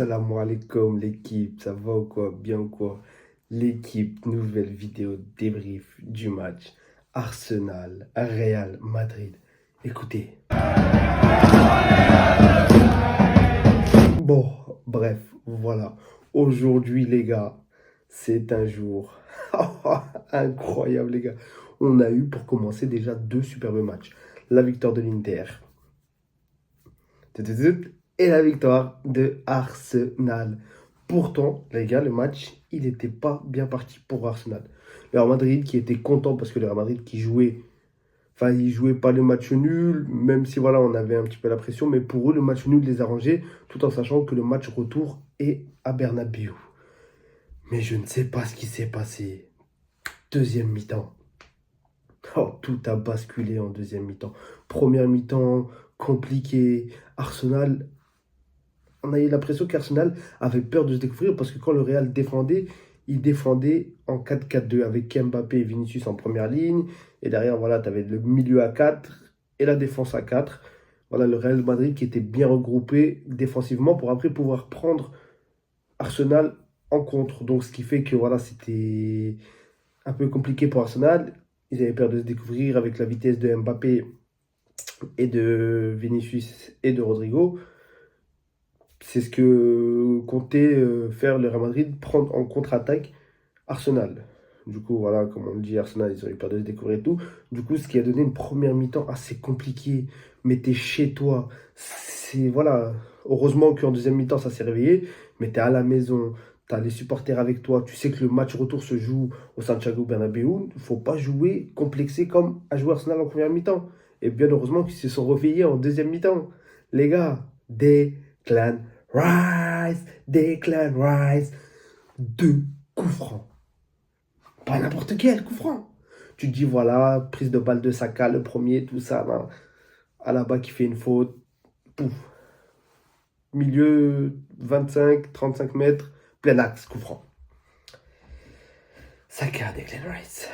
Salam alaikum l'équipe, ça va ou quoi? Bien ou quoi? L'équipe, nouvelle vidéo débrief du match Arsenal-Real Madrid. Écoutez. Bon, bref, voilà. Aujourd'hui les gars, c'est un jour incroyable les gars. On a eu pour commencer déjà deux superbes matchs. La victoire de l'Inter et la victoire de Arsenal. Pourtant, les gars, le match, il n'était pas bien parti pour Arsenal. Le Real Madrid qui était content parce que le Real Madrid qui jouait, enfin, il jouait pas le match nul, même si voilà, on avait un petit peu la pression, mais pour eux, le match nul les arrangeait, tout en sachant que le match retour est à Bernabéu. Mais je ne sais pas ce qui s'est passé. Deuxième mi-temps. Oh, tout a basculé en deuxième mi-temps. Première mi-temps, compliqué. Arsenal, on a eu l'impression qu'Arsenal avait peur de se découvrir parce que quand le Real défendait, il défendait en 4-4-2 avec Mbappé et Vinicius en première ligne. Et derrière, voilà, tu avais le milieu à 4 et la défense à 4. Voilà, le Real Madrid qui était bien regroupé défensivement pour après pouvoir prendre Arsenal en contre. Donc, ce qui fait que voilà, c'était un peu compliqué pour Arsenal. Ils avaient peur de se découvrir avec la vitesse de Mbappé et de Vinicius et de Rodrigo. C'est ce que comptait faire le Real Madrid, prendre en contre-attaque Arsenal. Du coup, voilà, comme on le dit, Arsenal, ils ont eu peur de se découvrir et tout. Du coup, ce qui a donné une première mi-temps assez compliquée. Mais t'es chez toi. C'est, voilà, heureusement qu'en deuxième mi-temps, ça s'est réveillé. Mais t'es à la maison, t'as les supporters avec toi. Tu sais que le match retour se joue au Santiago Bernabéu. Il faut pas jouer complexé comme a joué Arsenal en première mi-temps. Et bien heureusement qu'ils se sont réveillés en deuxième mi-temps. Les gars, Declan Rice, Declan Rice, deux coups francs. Pas n'importe quel coup franc. Tu te dis, voilà, prise de balle de Saka, le premier, tout ça, là. Alaba qui fait une faute. Pouf. Milieu 25-35 mètres, plein axe, coup franc. Saka, Declan Rice.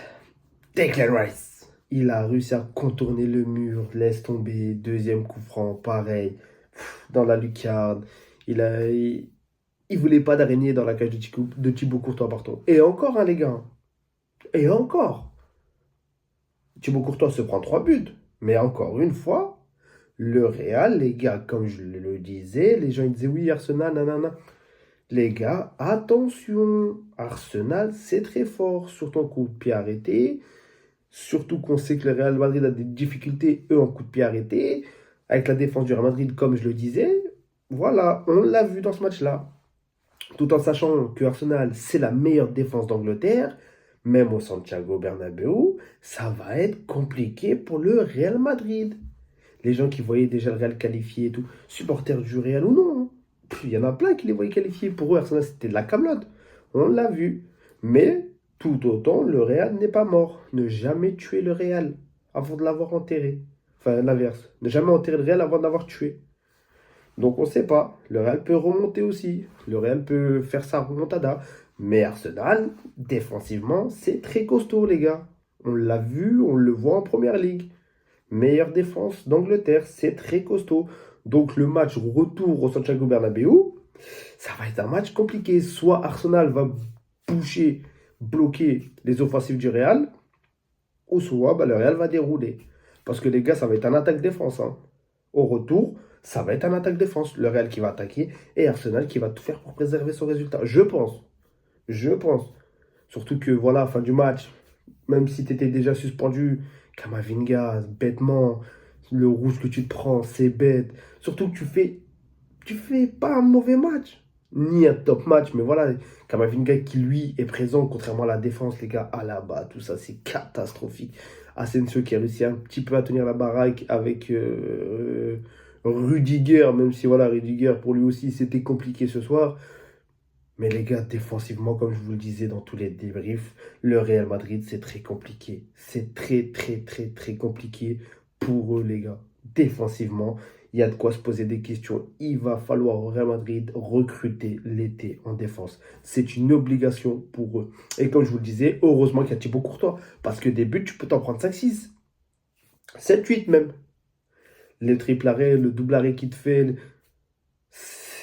Declan Rice. Il a réussi à contourner le mur, laisse tomber, deuxième coup franc, pareil, dans la lucarne. Il voulait pas d'araignée dans la cage de Thibaut Courtois, pardon. Et encore, hein, les gars. Et encore. Thibaut Courtois se prend 3 buts. Mais encore une fois, le Real, les gars, comme je le disais, les gens ils disaient oui, Arsenal, nanana. Les gars, attention, Arsenal, c'est très fort sur ton coup de pied arrêté. Surtout qu'on sait que le Real Madrid a des difficultés, eux, en coup de pied arrêté. Avec la défense du Real Madrid, comme je le disais. Voilà, on l'a vu dans ce match-là. Tout en sachant que Arsenal, c'est la meilleure défense d'Angleterre, même au Santiago Bernabéu, ça va être compliqué pour le Real Madrid. Les gens qui voyaient déjà le Real qualifié et tout, supporters du Real ou non, hein. Il y en a plein qui les voyaient qualifiés. Pour eux, Arsenal, c'était de la camelote. On l'a vu. Mais tout autant, le Real n'est pas mort. Ne jamais tuer le Real avant de l'avoir enterré. Enfin, l'inverse. Ne jamais enterrer le Real avant de l'avoir tué. Donc on ne sait pas. Le Real peut remonter aussi. Le Real peut faire sa remontada. Mais Arsenal, défensivement, c'est très costaud, les gars. On l'a vu, on le voit en première ligue. Meilleure défense d'Angleterre, c'est très costaud. Donc le match retour au Santiago Bernabéu, ça va être un match compliqué. Soit Arsenal va boucher, bloquer les offensives du Real, ou soit le Real va dérouler. Parce que les gars, ça va être un attaque-défense, hein. Au retour, ça va être un attaque-défense. Le Real qui va attaquer et Arsenal qui va tout faire pour préserver son résultat. Je pense. Je pense. Surtout que, voilà, fin du match, même si tu étais déjà suspendu, Kamavinga, bêtement, le rouge que tu te prends, c'est bête. Surtout que tu fais pas un mauvais match, ni un top match, mais voilà, Kamavinga qui lui est présent, contrairement à la défense, les gars, à la bas, tout ça, c'est catastrophique. Asensio qui a réussi un petit peu à tenir la baraque avec Rudiger, même si voilà, Rudiger pour lui aussi c'était compliqué ce soir. Mais les gars, défensivement, comme je vous le disais dans tous les débriefs, le Real Madrid, c'est très compliqué. C'est très, très, très, très compliqué pour eux, les gars. Défensivement, il y a de quoi se poser des questions. Il va falloir au Real Madrid recruter l'été en défense. C'est une obligation pour eux. Et comme je vous le disais, heureusement qu'il y a Thibaut Courtois. Parce que des buts, tu peux t'en prendre 5-6. 7-8 même. Le triple arrêt, le double arrêt qu'il te fait.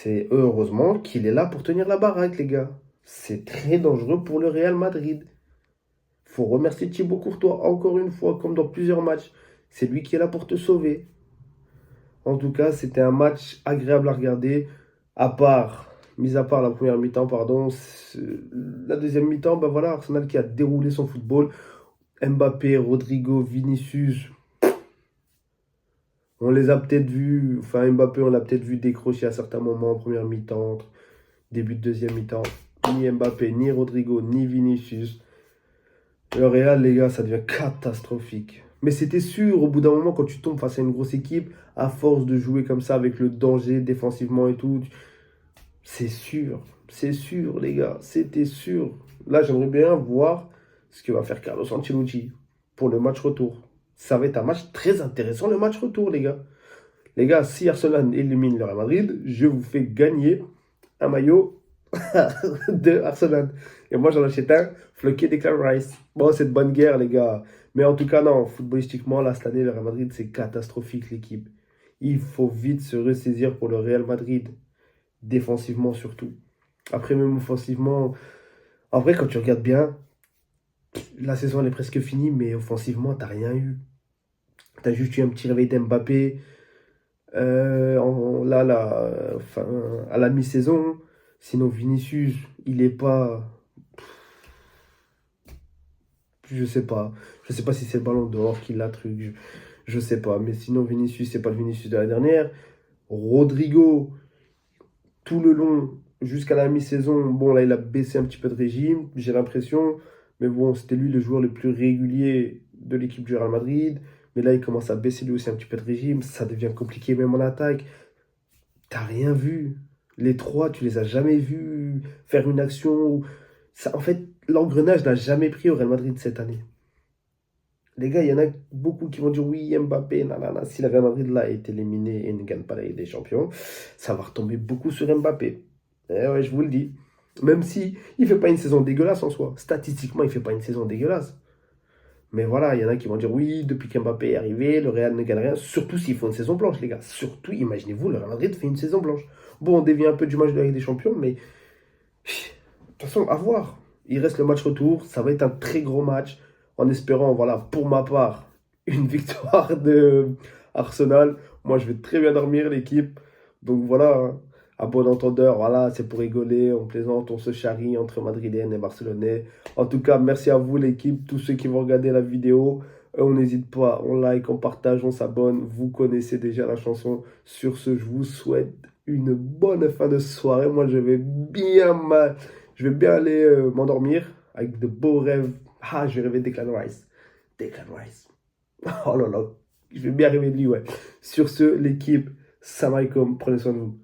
C'est heureusement qu'il est là pour tenir la baraque, les gars. C'est très dangereux pour le Real Madrid. Faut remercier Thibaut Courtois encore une fois, comme dans plusieurs matchs. C'est lui qui est là pour te sauver. En tout cas, c'était un match agréable à regarder, mis à part la première mi-temps, pardon. La deuxième mi-temps, bah voilà, Arsenal qui a déroulé son football. Mbappé, Rodrigo, Vinicius, on les a peut-être vus, enfin Mbappé, on l'a peut-être vu décrocher à certains moments en première mi-temps, début de deuxième mi-temps. Ni Mbappé, ni Rodrigo, ni Vinicius. Le Real, les gars, ça devient catastrophique. Mais c'était sûr, au bout d'un moment, quand tu tombes face à une grosse équipe, à force de jouer comme ça avec le danger défensivement et tout, c'est sûr, les gars, c'était sûr. Là, j'aimerais bien voir ce que va faire Carlos Ancelotti pour le match retour. Ça va être un match très intéressant, le match retour, les gars. Les gars, si Arsenal élimine le Real Madrid, je vous fais gagner un maillot de Arsenal. Et moi, j'en achète un, floqué Declan Rice. Bon, c'est de bonne guerre, les gars. Mais en tout cas, non, footballistiquement, là, cette année, le Real Madrid, c'est catastrophique, l'équipe. Il faut vite se ressaisir pour le Real Madrid, défensivement surtout. Après, même offensivement, en vrai, quand tu regardes bien, la saison, elle est presque finie, mais offensivement, t'as rien eu. T'as juste eu un petit réveil d'Mbappé, enfin, à la mi-saison. Sinon, Vinicius, il est pas. Je sais pas. Je sais pas si c'est le ballon d'or qui l'a truc. Je sais pas. Mais sinon, Vinicius, c'est pas le Vinicius de la dernière. Rodrigo, tout le long, jusqu'à la mi-saison, bon, là, il a baissé un petit peu de régime, j'ai l'impression. Mais bon, c'était lui le joueur le plus régulier de l'équipe du Real Madrid. Mais là, il commence à baisser lui aussi un petit peu de régime. Ça devient compliqué même en attaque. T'as rien vu. Les trois, tu les as jamais vus faire une action. Ça, en fait, l'engrenage n'a jamais pris au Real Madrid cette année. Les gars, il y en a beaucoup qui vont dire oui, Mbappé, nanana. Si le Real Madrid là est éliminé et ne gagne pas la Ligue des Champions, ça va retomber beaucoup sur Mbappé. Eh ouais, je vous le dis. Même si il fait pas une saison dégueulasse en soi. Statistiquement, il fait pas une saison dégueulasse. Mais voilà, il y en a qui vont dire oui, depuis qu'Mbappé est arrivé, le Real ne gagne rien. Surtout s'il faut une saison blanche, les gars. Surtout, imaginez-vous, le Real Madrid fait une saison blanche. Bon, on dévie un peu du match de la Ligue des Champions, mais de toute façon, à voir. Il reste le match retour. Ça va être un très gros match. En espérant, voilà, pour ma part, une victoire de Arsenal. Moi, je vais très bien dormir, l'équipe. Donc voilà, hein. À bon entendeur, voilà, c'est pour rigoler, on plaisante, on se charrie entre Madrilènes et Barcelonais. En tout cas, merci à vous, l'équipe, tous ceux qui vont regarder la vidéo. On n'hésite pas, on like, on partage, on s'abonne. Vous connaissez déjà la chanson. Sur ce, je vous souhaite une bonne fin de soirée. Moi, je vais bien aller m'endormir avec de beaux rêves. Ah, je vais rêver de Declan Rice. Declan Rice. Oh là là, je vais bien rêver de lui, ouais. Sur ce, l'équipe, salam alaikum, prenez soin de vous.